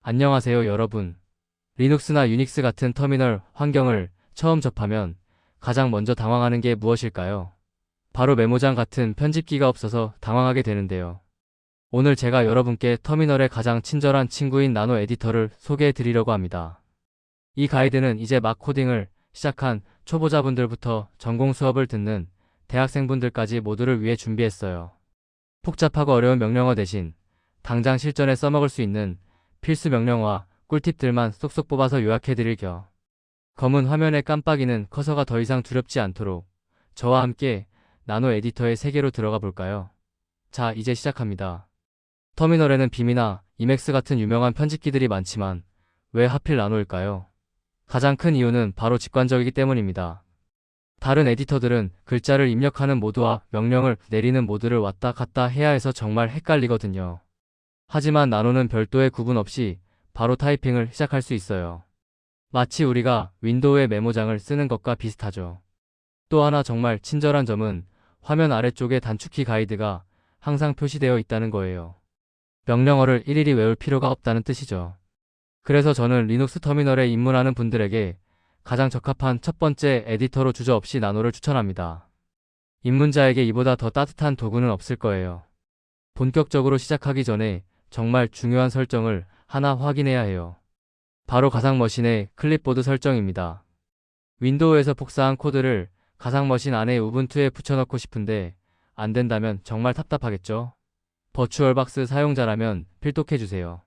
안녕하세요 여러분. 리눅스나 유닉스 같은 터미널 환경을 처음 접하면 가장 먼저 당황하는 게 무엇일까요? 바로 메모장 같은 편집기가 없어서 당황하게 되는데요. 오늘 제가 여러분께 터미널의 가장 친절한 친구인 나노 에디터를 소개해 드리려고 합니다. 이 가이드는 이제 막 코딩을 시작한 초보자분들부터 전공 수업을 듣는 대학생분들까지 모두를 위해 준비했어요. 복잡하고 어려운 명령어 대신 당장 실전에 써먹을 수 있는 필수 명령어와 꿀팁들만 쏙쏙 뽑아서 요약해드릴 겸 검은 화면에 깜빡이는 커서가 더 이상 두렵지 않도록 저와 함께 나노 에디터의 세계로 들어가 볼까요? 자, 이제 시작합니다. 터미널에는 빔이나 이맥스 같은 유명한 편집기들이 많지만 왜 하필 나노일까요? 가장 큰 이유는 바로 직관적이기 때문입니다. 다른 에디터들은 글자를 입력하는 모드와 명령을 내리는 모드를 왔다 갔다 해야 해서 정말 헷갈리거든요. 하지만 나노는 별도의 구분 없이 바로 타이핑을 시작할 수 있어요. 마치 우리가 윈도우의 메모장을 쓰는 것과 비슷하죠. 또 하나 정말 친절한 점은 화면 아래쪽에 단축키 가이드가 항상 표시되어 있다는 거예요. 명령어를 일일이 외울 필요가 없다는 뜻이죠. 그래서 저는 리눅스 터미널에 입문하는 분들에게 가장 적합한 첫 번째 에디터로 주저없이 나노를 추천합니다. 입문자에게 이보다 더 따뜻한 도구는 없을 거예요. 본격적으로 시작하기 전에 정말 중요한 설정을 하나 확인해야 해요. 바로 가상머신의 클립보드 설정입니다. 윈도우에서 복사한 코드를 가상머신 안에 우분투에 붙여넣고 싶은데 안 된다면 정말 답답하겠죠? 버추얼박스 사용자라면 필독해주세요.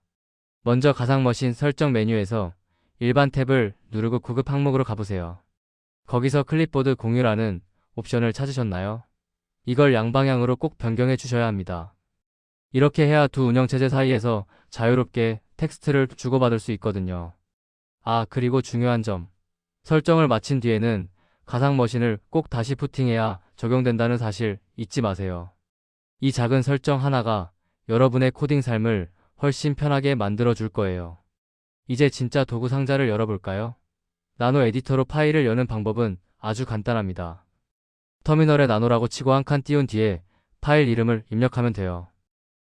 먼저 가상머신 설정 메뉴에서 일반 탭을 누르고 구급 항목으로 가보세요. 거기서 클립보드 공유라는 옵션을 찾으셨나요? 이걸 양방향으로 꼭 변경해 주셔야 합니다. 이렇게 해야 두 운영체제 사이에서 자유롭게 텍스트를 주고받을 수 있거든요. 아, 그리고 중요한 점. 설정을 마친 뒤에는 가상머신을 꼭 다시 부팅해야 적용된다는 사실 잊지 마세요. 이 작은 설정 하나가 여러분의 코딩 삶을 훨씬 편하게 만들어 줄 거예요. 이제 진짜 도구 상자를 열어볼까요? 나노 에디터로 파일을 여는 방법은 아주 간단합니다. 터미널에 나노라고 치고 한 칸 띄운 뒤에 파일 이름을 입력하면 돼요.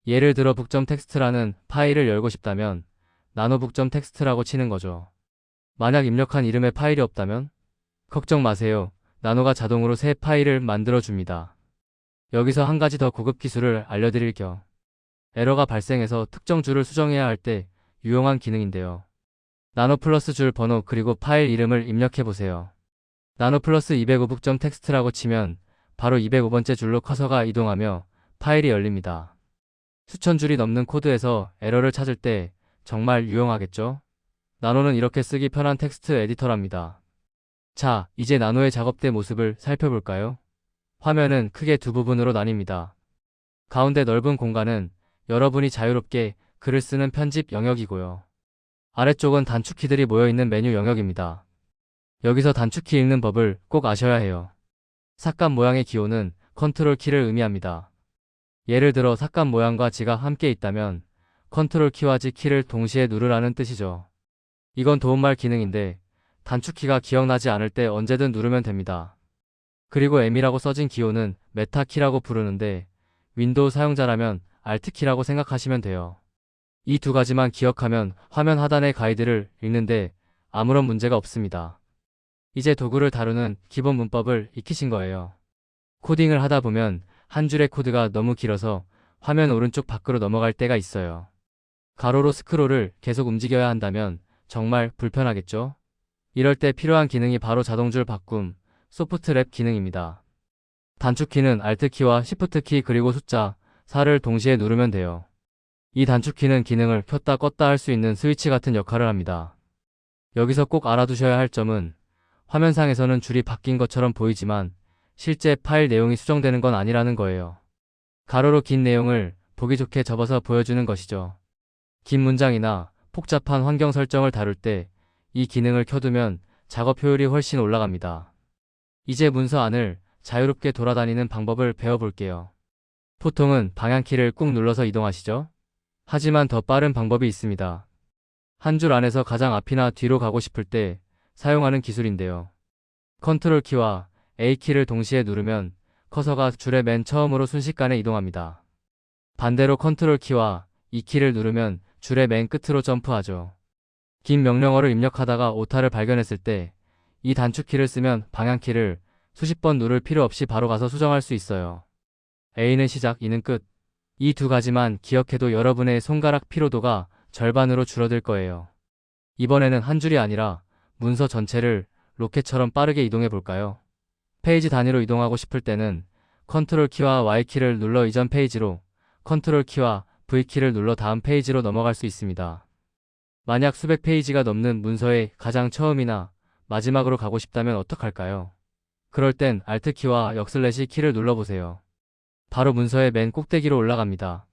예를 들어 북.텍스트라는 파일을 열고 싶다면 나노 북.텍스트라고 치는 거죠. 만약 입력한 이름에 파일이 없다면? 걱정 마세요. 나노가 자동으로 새 파일을 만들어 줍니다. 여기서 한 가지 더 고급 기술을 알려드릴 겸 에러가 발생해서 특정 줄을 수정해야 할 때 유용한 기능인데요. 나노 플러스 줄 번호 그리고 파일 이름을 입력해보세요. 나노 플러스 205 북.텍스트라고 치면 바로 205번째 줄로 커서가 이동하며 파일이 열립니다. 수천 줄이 넘는 코드에서 에러를 찾을 때 정말 유용하겠죠? 나노는 이렇게 쓰기 편한 텍스트 에디터랍니다. 자, 이제 나노의 작업대 모습을 살펴볼까요? 화면은 크게 두 부분으로 나뉩니다. 가운데 넓은 공간은 여러분이 자유롭게 글을 쓰는 편집 영역이고요. 아래쪽은 단축키들이 모여있는 메뉴 영역입니다. 여기서 단축키 읽는 법을 꼭 아셔야 해요. 삭감 모양의 기호는 컨트롤 키를 의미합니다. 예를 들어 삭감 모양과 G가 함께 있다면 컨트롤 키와 G 키를 동시에 누르라는 뜻이죠. 이건 도움말 기능인데 단축키가 기억나지 않을 때 언제든 누르면 됩니다. 그리고 M이라고 써진 기호는 메타 키라고 부르는데 윈도우 사용자라면 Alt 키라고 생각하시면 돼요. 이 두 가지만 기억하면 화면 하단의 가이드를 읽는데 아무런 문제가 없습니다. 이제 도구를 다루는 기본 문법을 익히신 거예요. 코딩을 하다 보면 한 줄의 코드가 너무 길어서 화면 오른쪽 밖으로 넘어갈 때가 있어요. 가로로 스크롤을 계속 움직여야 한다면 정말 불편하겠죠? 이럴 때 필요한 기능이 바로 자동줄 바꿈, 소프트 랩 기능입니다. 단축키는 Alt키와 Shift키 그리고 숫자 4를 동시에 누르면 돼요. 이 단축키는 기능을 켰다 껐다 할 수 있는 스위치 같은 역할을 합니다. 여기서 꼭 알아두셔야 할 점은 화면상에서는 줄이 바뀐 것처럼 보이지만 실제 파일 내용이 수정되는 건 아니라는 거예요. 가로로 긴 내용을 보기 좋게 접어서 보여주는 것이죠. 긴 문장이나 복잡한 환경 설정을 다룰 때 이 기능을 켜두면 작업 효율이 훨씬 올라갑니다. 이제 문서 안을 자유롭게 돌아다니는 방법을 배워볼게요. 보통은 방향키를 꾹 눌러서 이동하시죠? 하지만 더 빠른 방법이 있습니다. 한 줄 안에서 가장 앞이나 뒤로 가고 싶을 때 사용하는 기술인데요. 컨트롤 키와 A키를 동시에 누르면 커서가 줄의 맨 처음으로 순식간에 이동합니다. 반대로 컨트롤 키와 E키를 누르면 줄의 맨 끝으로 점프하죠. 긴 명령어를 입력하다가 오타를 발견했을 때 이 단축키를 쓰면 방향키를 수십 번 누를 필요 없이 바로 가서 수정할 수 있어요. A는 시작, E는 끝. 이 두 가지만 기억해도 여러분의 손가락 피로도가 절반으로 줄어들 거예요. 이번에는 한 줄이 아니라 문서 전체를 로켓처럼 빠르게 이동해 볼까요? 페이지 단위로 이동하고 싶을 때는 컨트롤 키와 Y키를 눌러 이전 페이지로, 컨트롤 키와 V키를 눌러 다음 페이지로 넘어갈 수 있습니다. 만약 수백 페이지가 넘는 문서의 가장 처음이나 마지막으로 가고 싶다면 어떡할까요? 그럴 땐 Alt키와 역슬래시 키를 눌러보세요. 바로 문서의 맨 꼭대기로 올라갑니다.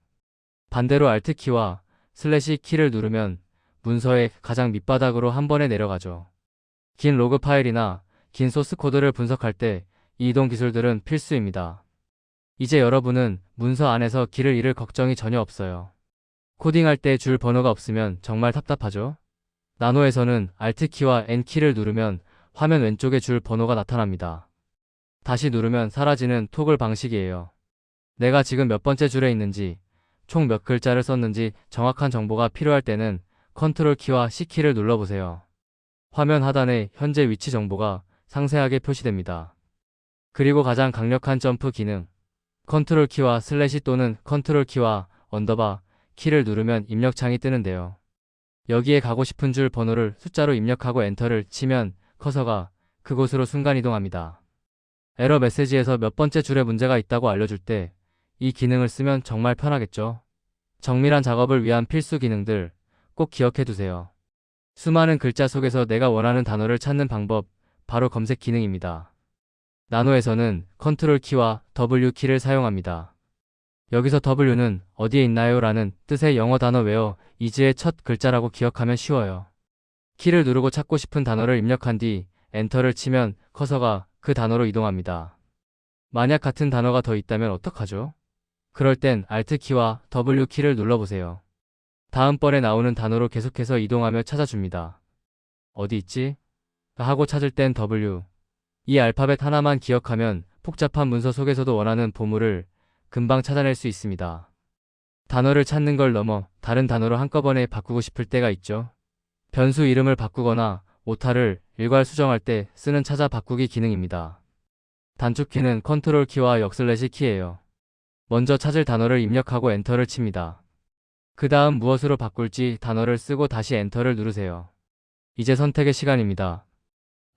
반대로 Alt키와 슬래시 키를 누르면 문서의 가장 밑바닥으로 한 번에 내려가죠. 긴 로그 파일이나 긴 소스 코드를 분석할 때 이 이동 기술들은 필수입니다. 이제 여러분은 문서 안에서 길을 잃을 걱정이 전혀 없어요. 코딩할 때 줄 번호가 없으면 정말 답답하죠? 나노에서는 Alt키와 N키를 누르면 화면 왼쪽에 줄 번호가 나타납니다. 다시 누르면 사라지는 토글 방식이에요. 내가 지금 몇 번째 줄에 있는지, 총 몇 글자를 썼는지 정확한 정보가 필요할 때는 컨트롤 키와 C키를 눌러보세요. 화면 하단에 현재 위치 정보가 상세하게 표시됩니다. 그리고 가장 강력한 점프 기능, 컨트롤 키와 슬래시 또는 컨트롤 키와 언더바 키를 누르면 입력창이 뜨는데요. 여기에 가고 싶은 줄 번호를 숫자로 입력하고 엔터를 치면 커서가 그곳으로 순간 이동합니다. 에러 메시지에서 몇 번째 줄에 문제가 있다고 알려줄 때 이 기능을 쓰면 정말 편하겠죠? 정밀한 작업을 위한 필수 기능들 꼭 기억해 두세요. 수많은 글자 속에서 내가 원하는 단어를 찾는 방법, 바로 검색 기능입니다. 나노에서는 컨트롤 키와 W 키를 사용합니다. 여기서 W는 어디에 있나요? 라는 뜻의 영어 단어 웨어 이즈의 첫 글자라고 기억하면 쉬워요. 키를 누르고 찾고 싶은 단어를 입력한 뒤 엔터를 치면 커서가 그 단어로 이동합니다. 만약 같은 단어가 더 있다면 어떡하죠? 그럴 땐 Alt키와 W키를 눌러보세요. 다음번에 나오는 단어로 계속해서 이동하며 찾아줍니다. 어디 있지? 하고 찾을 땐 W. 이 알파벳 하나만 기억하면 복잡한 문서 속에서도 원하는 보물을 금방 찾아낼 수 있습니다. 단어를 찾는 걸 넘어 다른 단어로 한꺼번에 바꾸고 싶을 때가 있죠. 변수 이름을 바꾸거나 오타를 일괄 수정할 때 쓰는 찾아 바꾸기 기능입니다. 단축키는 컨트롤 키와 역슬래시 키예요. 먼저 찾을 단어를 입력하고 엔터를 칩니다. 그 다음 무엇으로 바꿀지 단어를 쓰고 다시 엔터를 누르세요. 이제 선택의 시간입니다.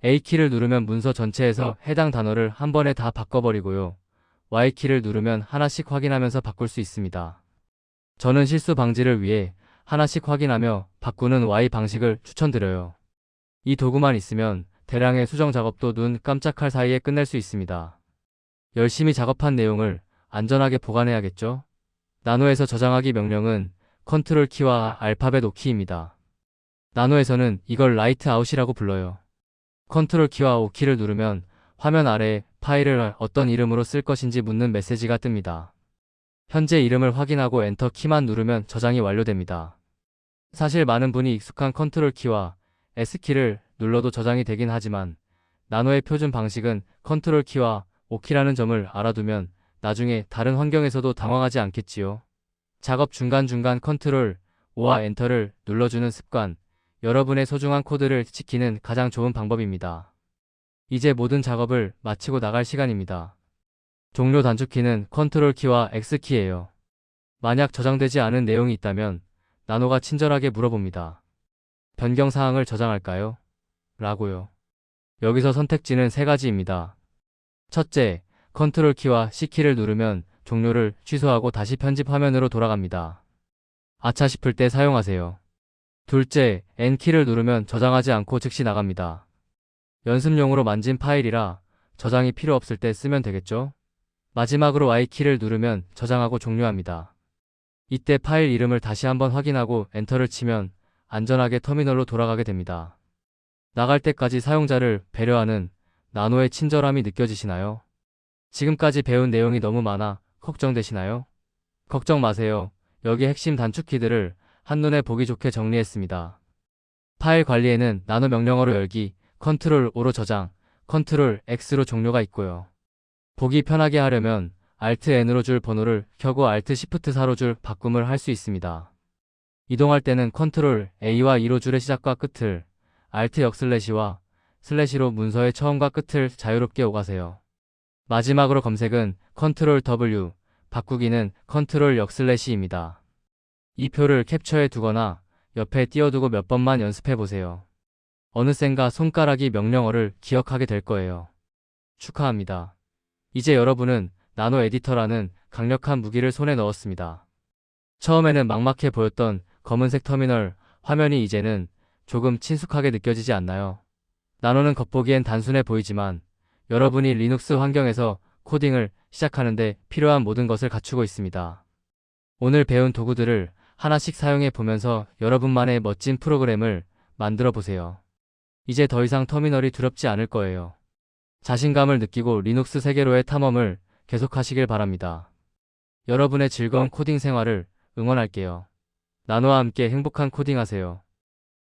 A키를 누르면 문서 전체에서 해당 단어를 한 번에 다 바꿔버리고요. Y키를 누르면 하나씩 확인하면서 바꿀 수 있습니다. 저는 실수 방지를 위해 하나씩 확인하며 바꾸는 Y 방식을 추천드려요. 이 도구만 있으면 대량의 수정 작업도 눈 깜짝할 사이에 끝낼 수 있습니다. 열심히 작업한 내용을 안전하게 보관해야겠죠? 나노에서 저장하기 명령은 컨트롤 키와 알파벳 O키입니다. 나노에서는 이걸 라이트 아웃이라고 불러요. 컨트롤 키와 O키를 누르면 화면 아래에 파일을 어떤 이름으로 쓸 것인지 묻는 메시지가 뜹니다. 현재 이름을 확인하고 엔터 키만 누르면 저장이 완료됩니다. 사실 많은 분이 익숙한 컨트롤 키와 S키를 눌러도 저장이 되긴 하지만 나노의 표준 방식은 컨트롤 키와 O키라는 점을 알아두면 나중에 다른 환경에서도 당황하지 않겠지요. 작업 중간중간 컨트롤 O와 엔터를 눌러주는 습관, 여러분의 소중한 코드를 지키는 가장 좋은 방법입니다. 이제 모든 작업을 마치고 나갈 시간입니다. 종료 단축키는 컨트롤 키와 X키예요. 만약 저장되지 않은 내용이 있다면 나노가 친절하게 물어봅니다. 변경 사항을 저장할까요? 라고요. 여기서 선택지는 세 가지입니다. 첫째, 컨트롤 키와 C키를 누르면 종료를 취소하고 다시 편집 화면으로 돌아갑니다. 아차 싶을 때 사용하세요. 둘째, N키를 누르면 저장하지 않고 즉시 나갑니다. 연습용으로 만진 파일이라 저장이 필요 없을 때 쓰면 되겠죠? 마지막으로 Y키를 누르면 저장하고 종료합니다. 이때 파일 이름을 다시 한번 확인하고 엔터를 치면 안전하게 터미널로 돌아가게 됩니다. 나갈 때까지 사용자를 배려하는 나노의 친절함이 느껴지시나요? 지금까지 배운 내용이 너무 많아 걱정되시나요? 걱정 마세요. 여기 핵심 단축키들을 한눈에 보기 좋게 정리했습니다. 파일 관리에는 나노 명령어로 열기, 컨트롤 O로 저장, 컨트롤 X로 종료가 있고요. 보기 편하게 하려면 Alt N으로 줄 번호를 켜고 Alt Shift 4로 줄 바꿈을 할 수 있습니다. 이동할 때는 컨트롤 A와 2로 줄의 시작과 끝을, Alt 역슬래시와 슬래시로 문서의 처음과 끝을 자유롭게 오가세요. 마지막으로 검색은 컨트롤 W, 바꾸기는 컨트롤 역슬래시입니다. 이 표를 캡처해 두거나 옆에 띄워두고 몇 번만 연습해 보세요. 어느샌가 손가락이 명령어를 기억하게 될 거예요. 축하합니다. 이제 여러분은 나노 에디터라는 강력한 무기를 손에 넣었습니다. 처음에는 막막해 보였던 검은색 터미널 화면이 이제는 조금 친숙하게 느껴지지 않나요? 나노는 겉보기엔 단순해 보이지만 여러분이 리눅스 환경에서 코딩을 시작하는데 필요한 모든 것을 갖추고 있습니다. 오늘 배운 도구들을 하나씩 사용해 보면서 여러분만의 멋진 프로그램을 만들어 보세요. 이제 더 이상 터미널이 두렵지 않을 거예요. 자신감을 느끼고 리눅스 세계로의 탐험을 계속하시길 바랍니다. 여러분의 즐거운 코딩 생활을 응원할게요. 나노와 함께 행복한 코딩하세요.